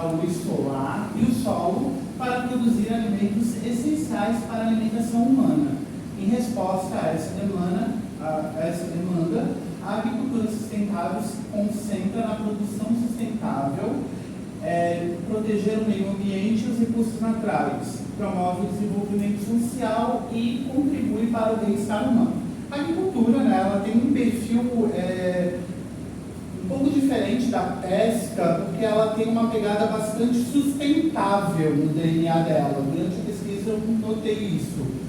a luz solar e o solo para produzir alimentos essenciais para a alimentação humana. Em resposta a essa demanda, a agricultura sustentável se concentra na produção sustentável, proteger o meio ambiente e os recursos naturais, promove o desenvolvimento social e contribui para o bem-estar humano. A agricultura, né, ela tem um perfil um pouco diferente da pesca, porque ela tem uma pegada bastante sustentável no DNA dela. Durante a pesquisa eu notei isso.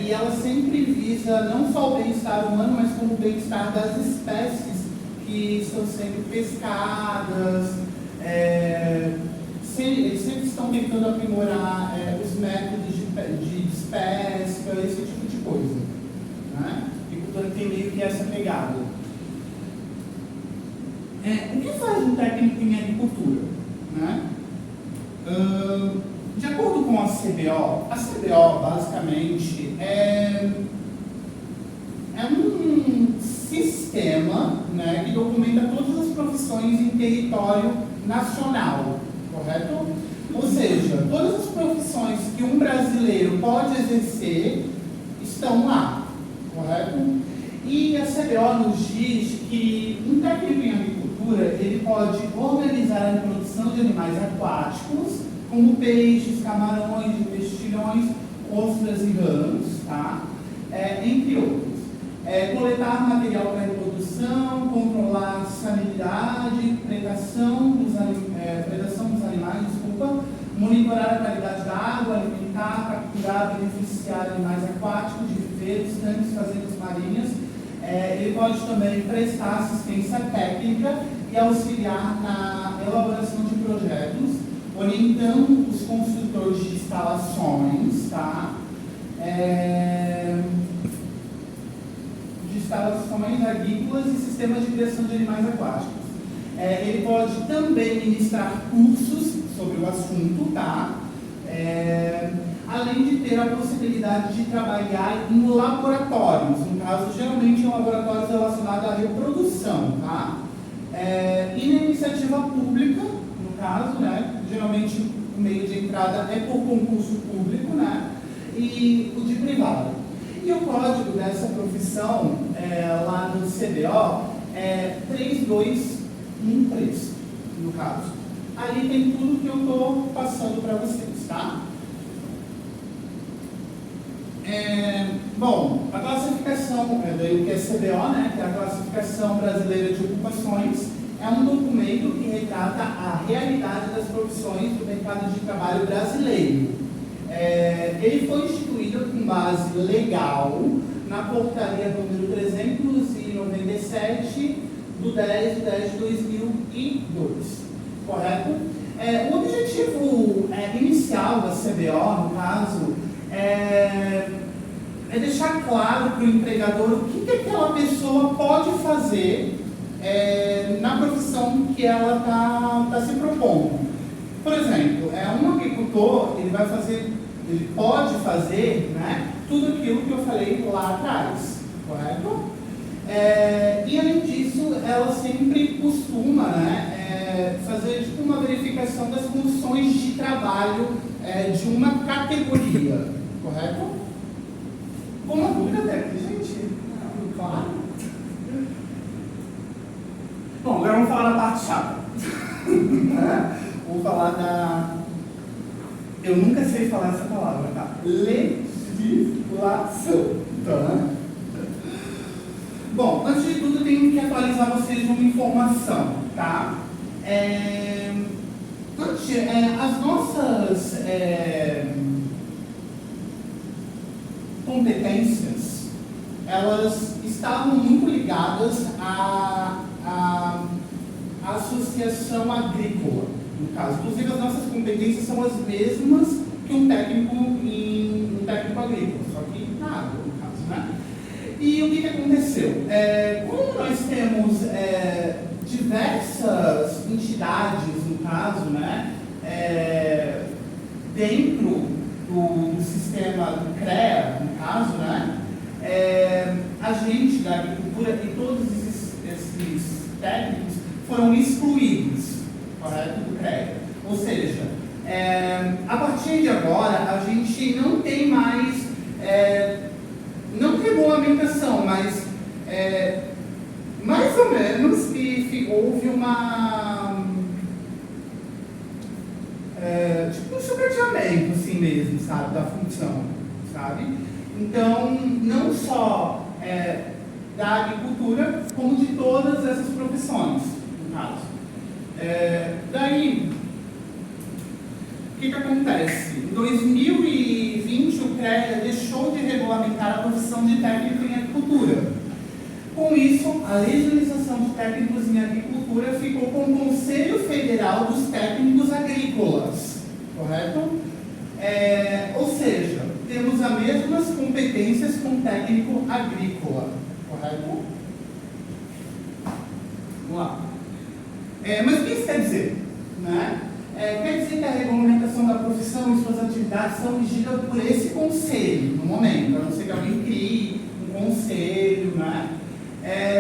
E ela sempre visa não só o bem-estar humano, mas como o bem-estar das espécies que estão sendo pescadas. Eles sempre estão tentando aprimorar os métodos de pesca, esse tipo de coisa. Né? A agricultura tem meio que essa pegada. O que faz um técnico em agricultura? Né? De acordo com a CBO basicamente é um sistema, né, que documenta todas as profissões em território nacional, correto? Ou seja, todas as profissões que um brasileiro pode exercer estão lá, correto? E a CBO nos diz que um técnico em agricultura ele pode organizar a reprodução de animais aquáticos, como peixes, camarões, mexilhões, ostras e rãs, tá? Entre outros. Coletar material para reprodução, controlar salinidade, predação dos animais, monitorar a qualidade da água, alimentar, capturar, beneficiar animais aquáticos de viveiros, tanques, fazendas marinhas. Ele pode também prestar assistência técnica e auxiliar na elaboração de projetos, orientando os construtores de instalações, tá? De instalações agrícolas e sistemas de criação de animais aquáticos. Ele pode também ministrar cursos sobre o assunto, tá? Além de ter a possibilidade de trabalhar em laboratórios, no caso, geralmente em laboratórios relacionados à reprodução, tá? E na iniciativa pública, no caso, né? Geralmente o meio de entrada é por concurso público, né? E o de privado. E o código dessa profissão, lá no CBO, é 3213, no caso. Ali tem tudo que eu estou passando para vocês, tá? Bom, a classificação, daí o que é CBO, né, que é a Classificação Brasileira de Ocupações, é um documento que retrata a realidade das profissões do mercado de trabalho brasileiro. Ele foi instituído com base legal na portaria número 397 do 10 de 2002, correto? O objetivo inicial da CBO, no caso, é deixar claro para o empregador o que aquela pessoa pode fazer na profissão que ela está se propondo. Por exemplo, um agricultor, ele pode fazer, né, tudo aquilo que eu falei lá atrás, correto? E além disso, ela sempre costuma, né, fazer tipo, uma verificação das condições de trabalho de uma categoria, correto? Com uma dúvida técnica, gente. Claro. Bom, agora vamos falar da parte chata. Vou falar da... Eu nunca sei falar essa palavra, tá? Legislação. Tá? Bom, antes de tudo, eu tenho que atualizar vocês uma informação, tá? As nossas competências, elas estavam muito ligadas à associação agrícola, no caso. Inclusive, as nossas competências são as mesmas que um técnico agrícola, só que na água, no caso, né? E o que aconteceu? Como nós temos diversas entidades, no caso, né, dentro do sistema do CREA, no caso, né, a gente da agricultura e todos esses técnicos foram excluídos, correto, do CREA. Ou Ou seja, a partir de agora, a gente não tem mais, não regulamentação, mas mais ou menos que houve uma, tipo um sucateamento assim mesmo, sabe, da função, sabe? Então, não só da agricultura, como de todas essas profissões, no caso. Daí, o que acontece? Em 2020, o CREA deixou de regulamentar a profissão de técnico em agricultura. Com isso, a legislação de técnicos em agricultura ficou com o Conselho Federal dos Técnicos Agrícolas, correto? Ou seja, temos as mesmas competências com técnico agrícola, correto? Vamos lá. Mas o que isso quer dizer? Né? Quer dizer que a regulamentação da profissão e suas atividades são regidas por esse conselho, no momento, a não ser que alguém crie um conselho, né?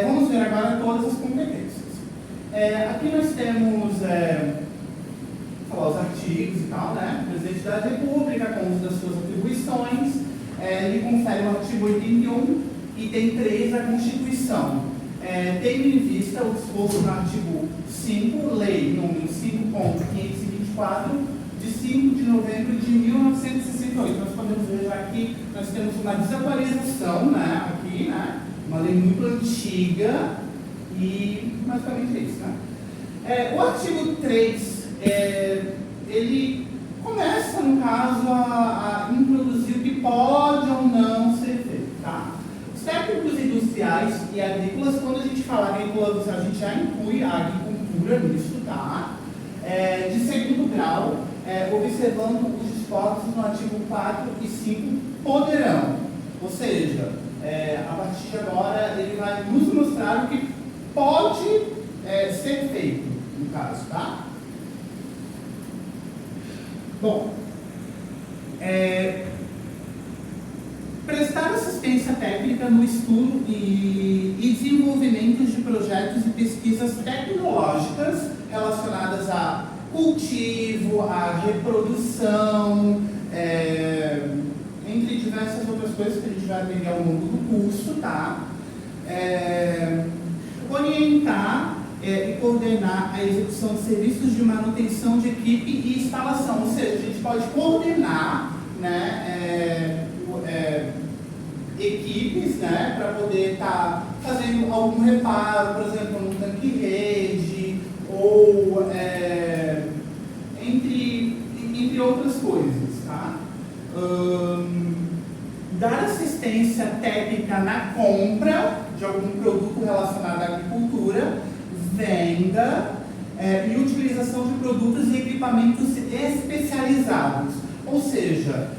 Vamos ver agora todas as competências. Aqui nós temos os artigos e tal, né? O Presidente da República, com uso das suas atribuições, ele confere o artigo 81, item 3 da Constituição. Tendo em vista o disposto no artigo 5, Lei número 5.524, de 5 de novembro de 1968. Nós podemos ver já que nós temos uma desatualização, né? Aqui, né? Uma lei muito antiga e basicamente é isso, né? O artigo 3, ele começa, no caso, a introduzir o que pode ou não ser feito, tá? Os técnicos industriais e agrícolas, quando a gente fala agrícola, a gente já inclui a agricultura nisso, tá? De segundo grau, observando os dispostos no artigo 4 e 5, poderão. Ou seja, a partir de agora, ele vai nos mostrar o que pode ser feito, no caso, tá? Bom, prestar assistência técnica no estudo e desenvolvimento de projetos e pesquisas tecnológicas relacionadas a cultivo, a reprodução, entre diversas outras coisas que a gente vai aprender ao longo do curso, tá? Orientar e coordenar a execução de serviços de manutenção de equipe e instalação, ou seja, a gente pode coordenar, né, equipes, né, para poder estar fazendo algum reparo, por exemplo, no tanque-rede, ou entre outras coisas, tá? Dar assistência técnica na compra de algum produto relacionado à agricultura, venda e utilização de produtos e equipamentos especializados. Ou seja,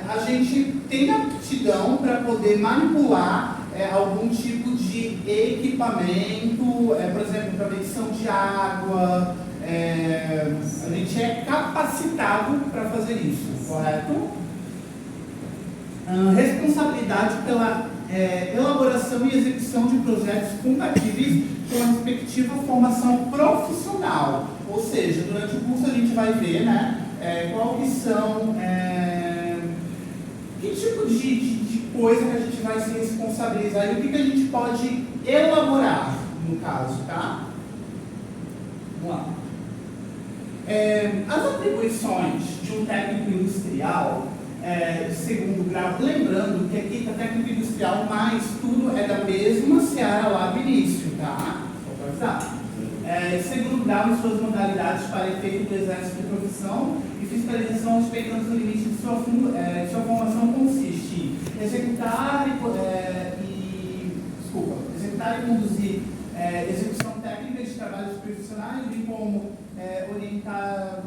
a gente tem aptidão para poder manipular algum tipo de equipamento, por exemplo, para medição de água, a gente é capacitado para fazer isso, correto? Responsabilidade pela elaboração e execução de projetos compatíveis com a respectiva formação profissional. Ou seja, durante o curso a gente vai ver, né, qual que são, que tipo de coisa que a gente vai se responsabilizar e o que a gente pode elaborar, no caso, tá? Vamos lá. As atribuições de um técnico industrial de segundo grau, lembrando que aqui está técnico industrial, mas tudo é da mesma seara lá do início, tá? Só para avisar. Segundo grau em suas modalidades para efeito do exercício de profissão e fiscalização respeitando os limites de sua formação consiste em executar e conduzir execução técnica de trabalhos profissionais, bem como orientar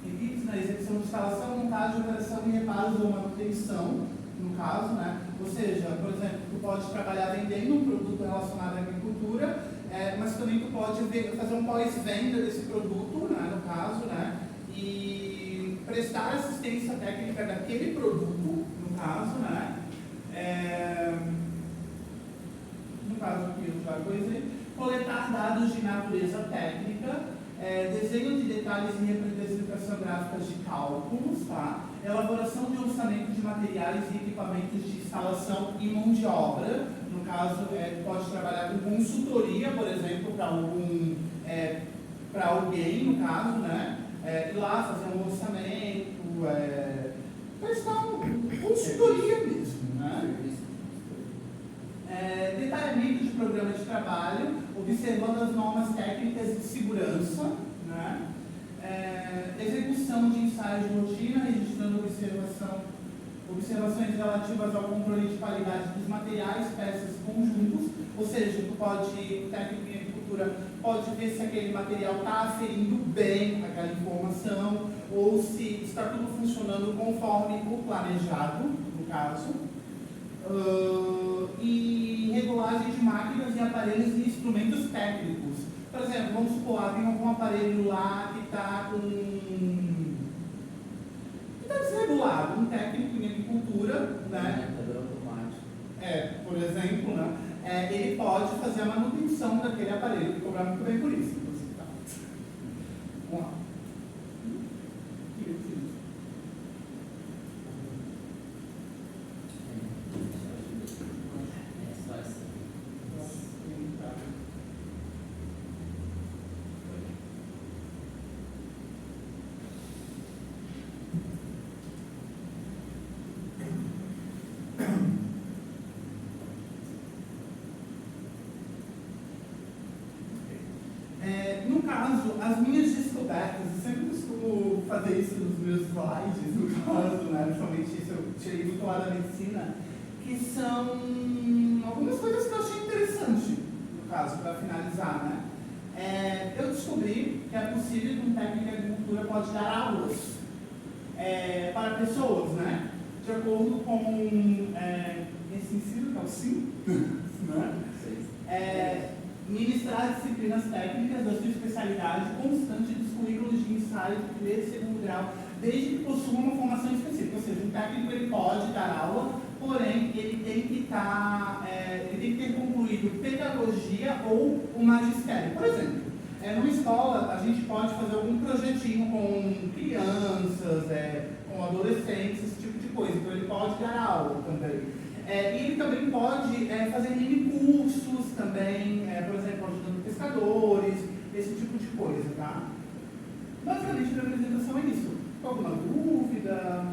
equipes na execução de instalação, montagem, operação e reparos ou manutenção, no caso, né? Ou seja, por exemplo, tu pode trabalhar vendendo um produto relacionado à agricultura, mas também tu pode fazer um pós-venda desse produto, né, no caso, né? E prestar assistência técnica daquele produto, no caso, né? No caso aqui eu já coisei. coletar dados de natureza técnica, desenho de detalhes e representação gráficas de cálculos, tá? Elaboração de orçamento de materiais e equipamentos de instalação e mão de obra. No caso, pode trabalhar com consultoria, por exemplo, para alguém, no caso, né? Ir lá fazer um orçamento, prestar consultoria mesmo, né? Detalhamento de programa de trabalho, observando as normas técnicas de segurança, né? Execução de ensaios de rotina, registrando observações relativas ao controle de qualidade dos materiais, peças e conjuntos, ou seja, o técnico em agricultura pode ver se aquele material está aferindo bem aquela informação, ou se está tudo funcionando conforme o planejado, no caso. E regulagem de máquinas e aparelhos e instrumentos técnicos. Por exemplo, vamos supor, tem algum aparelho lá que está desregulado, um técnico em agricultura, né? Por exemplo, né? Ele pode fazer a manutenção daquele aparelho e cobrar muito bem por isso. Tá? Vamos lá. No caso, as minhas descobertas, eu sempre costumo fazer isso nos meus slides, no caso, né? Principalmente isso eu tirei muito lá da medicina, que são algumas coisas que eu achei interessante, no caso, para finalizar, né? Eu descobri que é possível que um técnico de agricultura pode dar aulas para pessoas, né? De acordo com esse ensino, que é o SIM, né? Ministrar disciplinas técnicas da sua especialidade constante dos currículos de ensaio de primeiro e segundo grau, desde que possua uma formação específica. Ou seja, um técnico ele pode dar aula, porém ele tem que ter concluído pedagogia ou o magistério. Por exemplo, numa escola a gente pode fazer algum projetinho com crianças, com adolescentes, esse tipo de coisa. Então ele pode dar aula também. E ele também pode fazer mini cursos também, por exemplo, ajudando pescadores, esse tipo de coisa, tá? Basicamente, a minha apresentação é isso. Alguma dúvida?